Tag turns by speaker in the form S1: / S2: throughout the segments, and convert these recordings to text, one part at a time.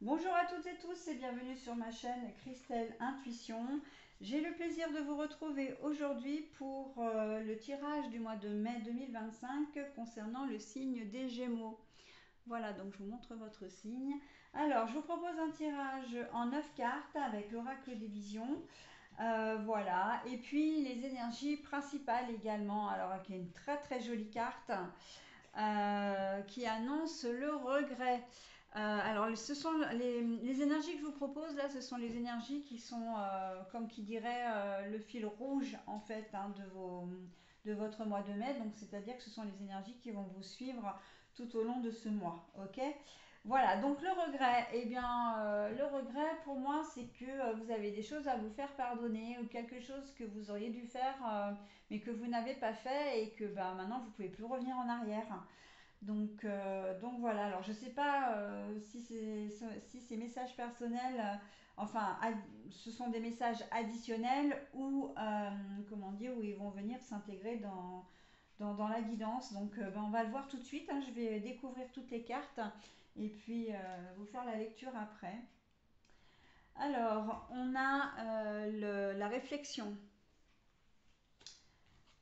S1: Bonjour à toutes et tous et bienvenue sur ma chaîne Christelle Intuition. J'ai le plaisir de vous retrouver aujourd'hui pour le tirage du mois de mai 2025 concernant le signe des Gémeaux. Voilà, donc je vous montre votre signe. Alors, je vous propose un tirage en 9 cartes avec l'oracle des visions. Voilà, et puis les énergies principales également. Alors, il y a une très très jolie carte qui annonce le regret. Alors, ce sont les énergies que je vous propose là, ce sont les énergies qui sont, comme qui dirait, le fil rouge en fait de votre mois de mai. Donc, c'est-à-dire que ce sont les énergies qui vont vous suivre tout au long de ce mois. Ok? Voilà, donc le regret, eh bien, le regret pour moi, c'est que vous avez des choses à vous faire pardonner ou quelque chose que vous auriez dû faire, mais que vous n'avez pas fait et que bah, maintenant vous ne pouvez plus revenir en arrière. Donc voilà, alors je ne sais pas si ces messages personnels, ce sont des messages additionnels ou, comment dire, où ils vont venir s'intégrer dans la guidance. Donc ben, on va le voir tout de suite, hein. Je vais découvrir toutes les cartes et puis vous faire la lecture après. Alors, on a la réflexion,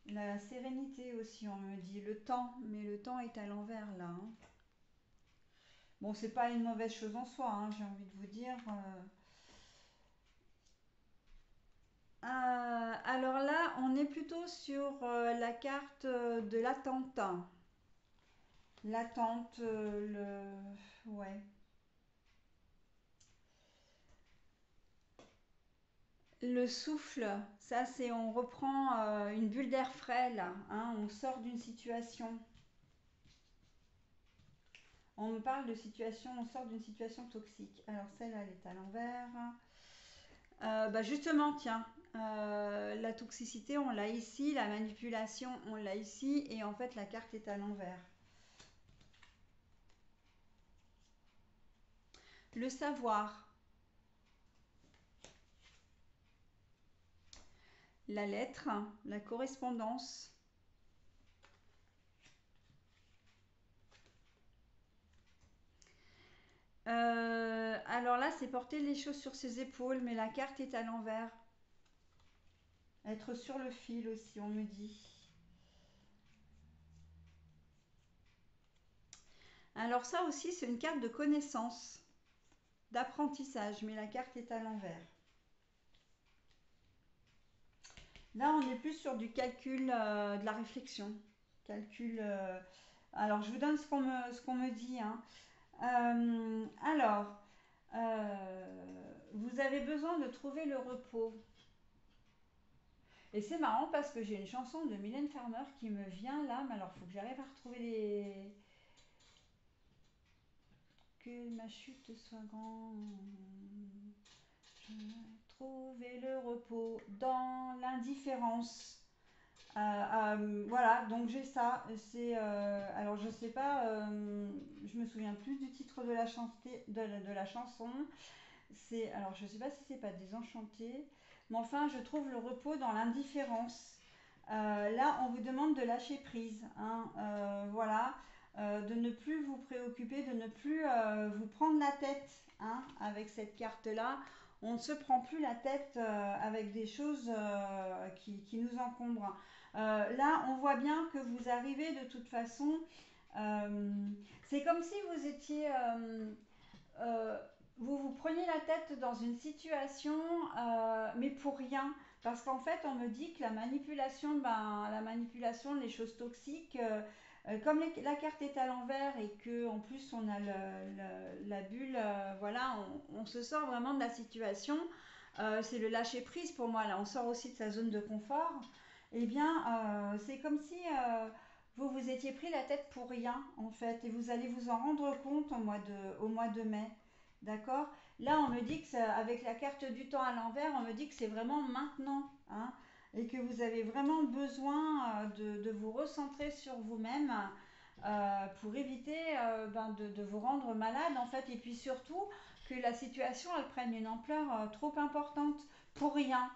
S1: la sérénité aussi, on me dit, le temps, mais le temps est à l'envers là, hein. Bon, c'est pas une mauvaise chose en soi, hein, j'ai envie de vous dire. Alors là, on est plutôt sur la carte de l'attente. L'attente, ouais. Le souffle, ça c'est, on reprend une bulle d'air frais là, hein, on sort d'une situation. On me parle de situation, on sort d'une situation toxique. Alors celle-là, elle est à l'envers. Bah justement, tiens, la toxicité, on l'a ici, la manipulation, on l'a ici, et en fait, la carte est à l'envers. Le savoir, la lettre, la correspondance. Alors là, c'est porter les choses sur ses épaules, mais la carte est à l'envers. Être sur le fil aussi, on me dit. Alors ça aussi, c'est une carte de connaissance, d'apprentissage, mais la carte est à l'envers. Là, on est plus sur du calcul, de la réflexion. Calcul. Alors, je vous donne ce qu'on me dit, hein. Alors, vous avez besoin de trouver le repos. Et c'est marrant parce que j'ai une chanson de Mylène Farmer qui me vient là, mais alors il faut que j'arrive à retrouver les. Que ma chute soit grande. Je vais trouver le repos dans l'indifférence. Voilà, donc j'ai ça. C'est alors je sais pas, je me souviens plus du titre de de la chanson. C'est alors je sais pas si c'est pas Désenchanté, mais enfin je trouve le repos dans l'indifférence. Là, on vous demande de lâcher prise, hein, voilà, de ne plus vous préoccuper, de ne plus vous prendre la tête, hein, avec cette carte-là. On ne se prend plus la tête avec des choses qui nous encombrent. Là, on voit bien que vous arrivez de toute façon. euh, c'est comme si vous étiez euh, vous vous preniez la tête dans une situation, mais pour rien. Parce qu'en fait, on me dit que la manipulation, les choses toxiques, comme la carte est à l'envers et que en plus on a la bulle, voilà, on se sort vraiment de la situation. C'est le lâcher prise pour moi. Là, on sort aussi de sa zone de confort. Eh bien, c'est comme si vous vous étiez pris la tête pour rien, en fait, et vous allez vous en rendre compte au mois de mai. D'accord? Là, on me dit que avec la carte du temps à l'envers, on me dit que c'est vraiment maintenant, hein, et que vous avez vraiment besoin de vous recentrer sur vous-même pour éviter de vous rendre malade, en fait, et puis surtout que la situation, elle prenne une ampleur trop importante pour rien.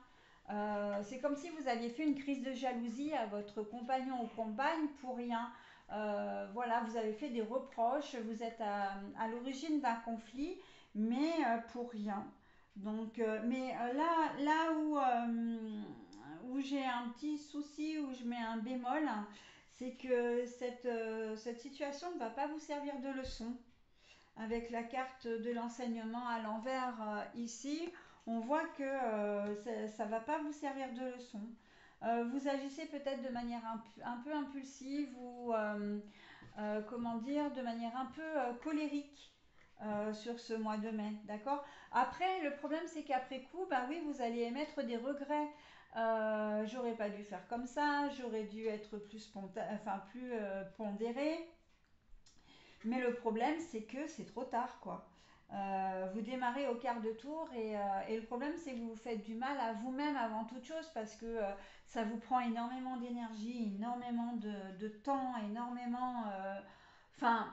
S1: C'est comme si vous aviez fait une crise de jalousie à votre compagnon ou compagne pour rien. voilà, vous avez fait des reproches, vous êtes à l'origine d'un conflit, mais pour rien. Donc, où j'ai un petit souci, où je mets un bémol, c'est que cette situation ne va pas vous servir de leçon. Avec la carte de l'enseignement à l'envers ici, on voit que ça ne va pas vous servir de leçon. Vous agissez peut-être de manière un peu impulsive ou comment dire, de manière un peu colérique sur ce mois de mai, d'accord. Après, le problème c'est qu'après coup, bah oui, vous allez émettre des regrets. J'aurais pas dû faire comme ça, j'aurais dû être plus enfin plus pondéré. Mais le problème, c'est que c'est trop tard, quoi. Vous démarrez au quart de tour et le problème, c'est que vous vous faites du mal à vous-même avant toute chose parce que ça vous prend énormément d'énergie, énormément de temps, énormément. Enfin,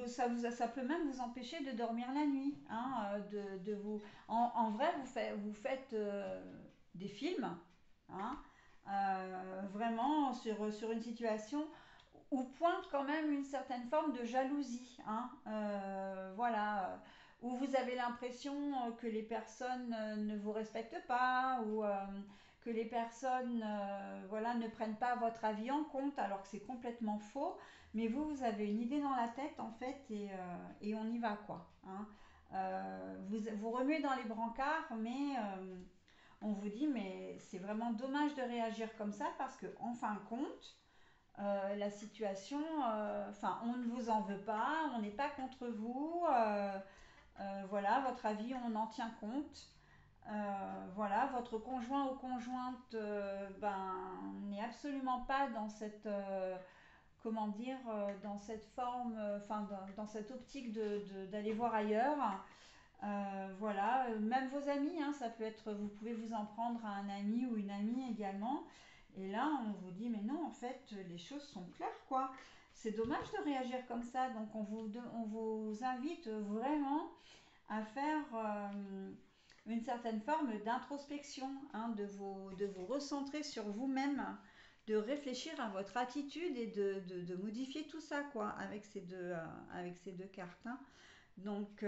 S1: ça peut même vous empêcher de dormir la nuit. Hein, en vrai, vous faites des films, hein, vraiment sur une situation où pointe quand même une certaine forme de jalousie, hein, voilà, où vous avez l'impression que les personnes ne vous respectent pas, ou que les personnes voilà, ne prennent pas votre avis en compte, alors que c'est complètement faux, mais vous avez une idée dans la tête en fait, et on y va quoi. Hein. Vous remuez dans les brancards, mais on vous dit mais c'est vraiment dommage de réagir comme ça parce que en fin de compte, la situation, enfin, on ne vous en veut pas, on n'est pas contre vous, voilà, votre avis, on en tient compte. Voilà, votre conjoint ou conjointe ben, n'est absolument pas dans cette, comment dire, dans cette forme, enfin, dans cette optique d'aller voir ailleurs. Voilà, même vos amis, hein, ça peut être, vous pouvez vous en prendre à un ami ou une amie également. Et là, on vous dit, mais non, en fait, les choses sont claires, quoi. C'est dommage de réagir comme ça. Donc, on vous invite vraiment à faire une certaine forme d'introspection, hein, de vous recentrer sur vous-même, de réfléchir à votre attitude et de modifier tout ça, quoi, avec ces deux cartes. Hein. Donc,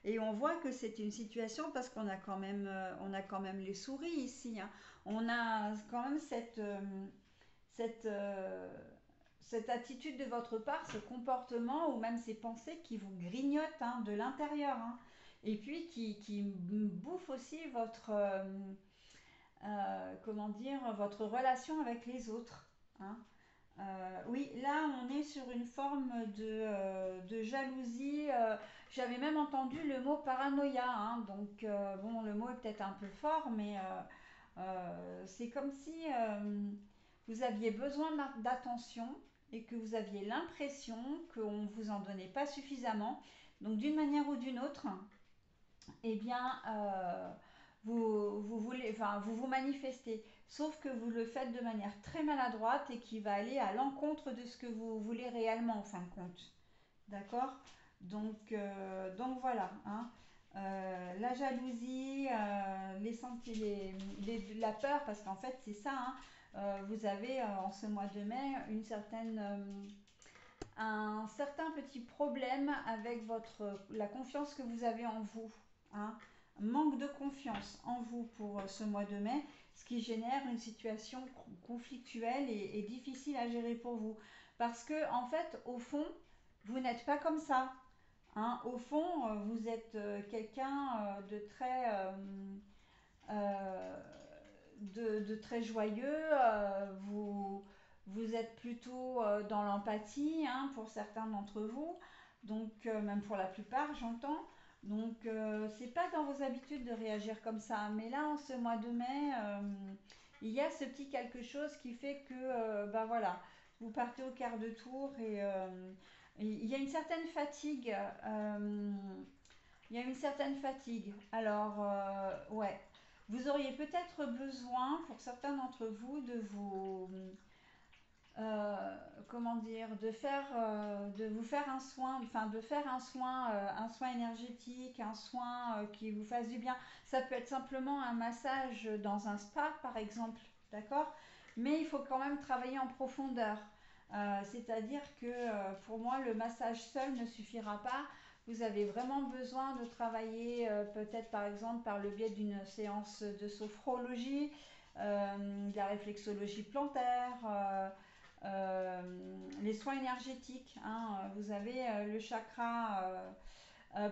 S1: et on voit que c'est une situation parce on a quand même les souris ici. Hein. On a quand même cette, euh, cette attitude de votre part, ce comportement ou même ces pensées qui vous grignotent hein, de l'intérieur. Hein. Et puis qui bouffent aussi comment dire, votre relation avec les autres. Hein. Oui, là on est sur une forme de jalousie. J'avais même entendu le mot paranoïa. Hein, donc bon, le mot est peut-être un peu fort, mais c'est comme si vous aviez besoin d'attention et que vous aviez l'impression qu'on ne vous en donnait pas suffisamment. Donc d'une manière ou d'une autre, eh bien, vous vous manifestez. Sauf que vous le faites de manière très maladroite et qui va aller à l'encontre de ce que vous voulez réellement en fin de compte. D'accord. Donc voilà. Hein. La jalousie, la peur, parce qu'en fait c'est ça. Hein. Vous avez en ce mois de mai un certain petit problème avec la confiance que vous avez en vous. Hein. Manque de confiance en vous pour ce mois de mai, ce qui génère une situation conflictuelle et difficile à gérer pour vous. Parce que, en fait, au fond, vous n'êtes pas comme ça. Hein. Au fond, vous êtes quelqu'un euh, de très joyeux. Vous êtes plutôt dans l'empathie hein, pour certains d'entre vous, donc même pour la plupart, j'entends. Donc c'est pas dans vos habitudes de réagir comme ça, mais là en ce mois de mai, il y a ce petit quelque chose qui fait que ben voilà, vous partez au quart de tour et il y a une certaine fatigue. Il y a une certaine fatigue. Alors, ouais, vous auriez peut-être besoin, pour certains d'entre vous, comment dire, de vous faire un soin, enfin de faire un soin énergétique, un soin qui vous fasse du bien. Ça peut être simplement un massage dans un spa, par exemple, d'accord. Mais il faut quand même travailler en profondeur. C'est-à-dire que pour moi, le massage seul ne suffira pas. Vous avez vraiment besoin de travailler peut-être par exemple par le biais d'une séance de sophrologie, de la réflexologie plantaire, euh, les soins énergétiques, hein. Vous avez le chakra.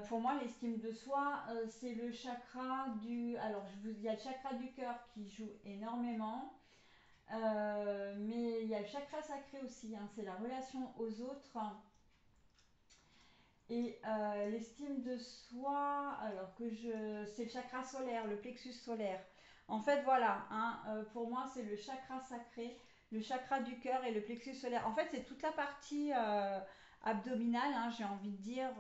S1: Pour moi, l'estime de soi, c'est le chakra du. Alors, il y a le chakra du cœur qui joue énormément. Mais il y a le chakra sacré aussi, hein, c'est la relation aux autres et l'estime de soi. Alors que c'est le chakra solaire, le plexus solaire. En fait, voilà, hein, pour moi, c'est le chakra sacré, le chakra du cœur et le plexus solaire. En fait, c'est toute la partie abdominale, hein, j'ai envie de dire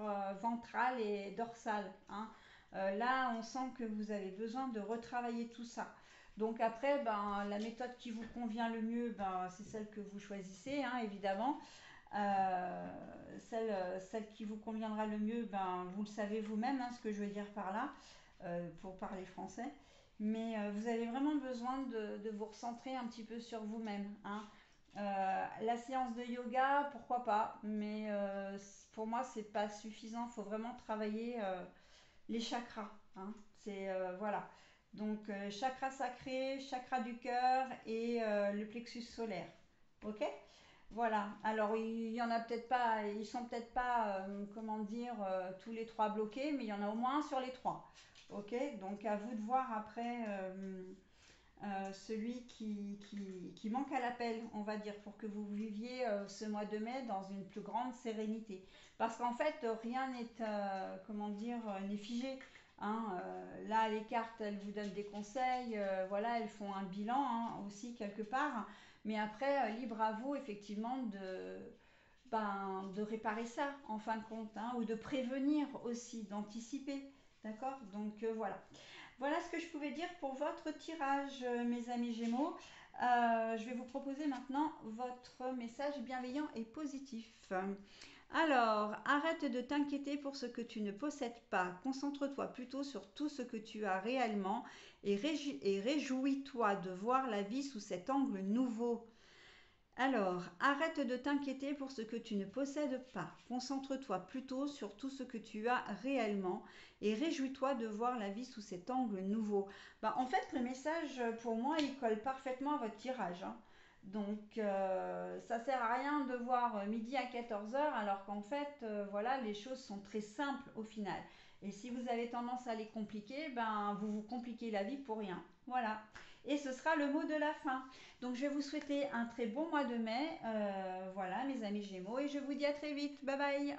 S1: ventrale et dorsale, hein. Là, on sent que vous avez besoin de retravailler tout ça. Donc après, ben, la méthode qui vous convient le mieux, ben, c'est celle que vous choisissez, hein, évidemment. Euh, celle qui vous conviendra le mieux, ben, vous le savez vous-même, hein, ce que je veux dire par là, pour parler français. Mais vous avez vraiment besoin de vous recentrer un petit peu sur vous-même, hein. La séance de yoga, pourquoi pas, mais pour moi, c'est pas suffisant. Il faut vraiment travailler les chakras, hein. C'est voilà. Donc chakra sacré, chakra du cœur et le plexus solaire. Ok. Voilà. Alors il y en a peut-être pas, ils sont peut-être pas, comment dire, tous les trois bloqués, mais il y en a au moins un sur les trois. Ok. Donc à vous de voir après celui qui manque à l'appel, on va dire, pour que vous viviez ce mois de mai dans une plus grande sérénité. Parce qu'en fait, rien n'est, comment dire, n'est figé, hein. Là, les cartes, elles vous donnent des conseils, voilà, elles font un bilan, hein, aussi quelque part. Mais après, libre à vous, effectivement, de réparer ça, en fin de compte, hein, ou de prévenir aussi, d'anticiper. D'accord. Donc voilà. Voilà ce que je pouvais dire pour votre tirage, mes amis Gémeaux. Je vais vous proposer maintenant votre message bienveillant et positif. Alors, arrête de t'inquiéter pour ce que tu ne possèdes pas. Concentre-toi plutôt sur tout ce que tu as réellement et réjouis-toi de voir la vie sous cet angle nouveau. Alors, arrête de t'inquiéter pour ce que tu ne possèdes pas. Concentre-toi plutôt sur tout ce que tu as réellement et réjouis-toi de voir la vie sous cet angle nouveau. Bah, en fait, le message, pour moi, il colle parfaitement à votre tirage, hein. Donc, ça sert à rien de voir midi à 14 heures alors qu'en fait, voilà, les choses sont très simples au final. Et si vous avez tendance à les compliquer, ben, vous vous compliquez la vie pour rien. Voilà. Et ce sera le mot de la fin. Donc je vais vous souhaiter un très bon mois de mai. Voilà mes amis Gémeaux et je vous dis à très vite. Bye bye.